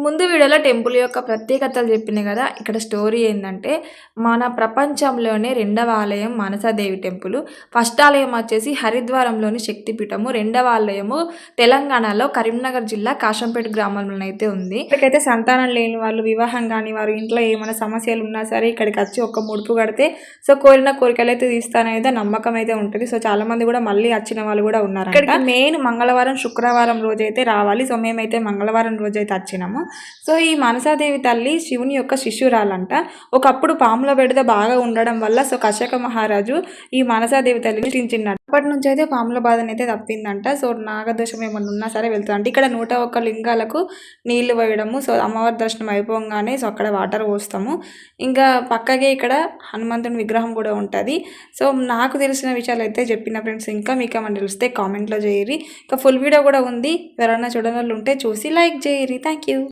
ముందు వీడియోలో టెంపుల్ యొక్క ప్రత్యేకతలు చెప్పినాయి కదా. ఇక్కడ స్టోరీ ఏంటంటే మన ప్రపంచంలోనే రెండవ ఆలయం మనసాదేవి టెంపుల్. ఫస్ట్ ఆలయం వచ్చేసి హరిద్వారంలోని శక్తిపీఠము, రెండవ ఆలయము తెలంగాణలో కరీంనగర్ జిల్లా కాశంపేట గ్రామంలో అయితే ఉంది. ఇక్కడికైతే సంతానం లేని వాళ్ళు, వివాహం కాని వారు, ఇంట్లో ఏమైనా సమస్యలు ఉన్నా సరే ఇక్కడికి వచ్చి ఒక ముడుపు కడితే సో కోరిన కోరికలు అయితే తీస్తానైతే నమ్మకం అయితే ఉంటుంది. సో చాలా మంది కూడా మళ్ళీ వచ్చిన వాళ్ళు కూడా ఉన్నారు. ఇక్కడికి మెయిన్ మంగళవారం శుక్రవారం రోజు అయితే రావాలి. సో మేమైతే మంగళవారం రోజు అయితే వచ్చినాము. సో ఈ మనసాదేవి తల్లి శివుని యొక్క శిష్యురాలంట. ఒకప్పుడు పాముల బెడద బాగా ఉండడం వల్ల సో కశ్యప మహారాజు ఈ మనసాదేవి తల్లిని సృష్టించినాడు. అప్పటి నుంచి అయితే పాముల బాధన అయితే తప్పిందంట. సో నాగదోషం ఏమన్నా ఉన్నా సరే వెళ్తా అంటే ఇక్కడ 101 లింగాలకు నీళ్లు వేయడము. సో అమ్మవారి దర్శనం అయిపోగానే సో అక్కడ వాటర్ పోస్తాము. ఇంకా పక్కగే ఇక్కడ హనుమంతుని విగ్రహం కూడా ఉంటుంది. సో నాకు తెలిసిన విషయాలు అయితే చెప్పిన ఫ్రెండ్స్. ఇంకా మీకు ఏమైనా తెలిస్తే కామెంట్లో చేయరి. ఇంకా ఫుల్ వీడియో కూడా ఉంది, ఎవరైనా చూడని వాళ్ళు ఉంటే చూసి లైక్ చేయరి. Thank you.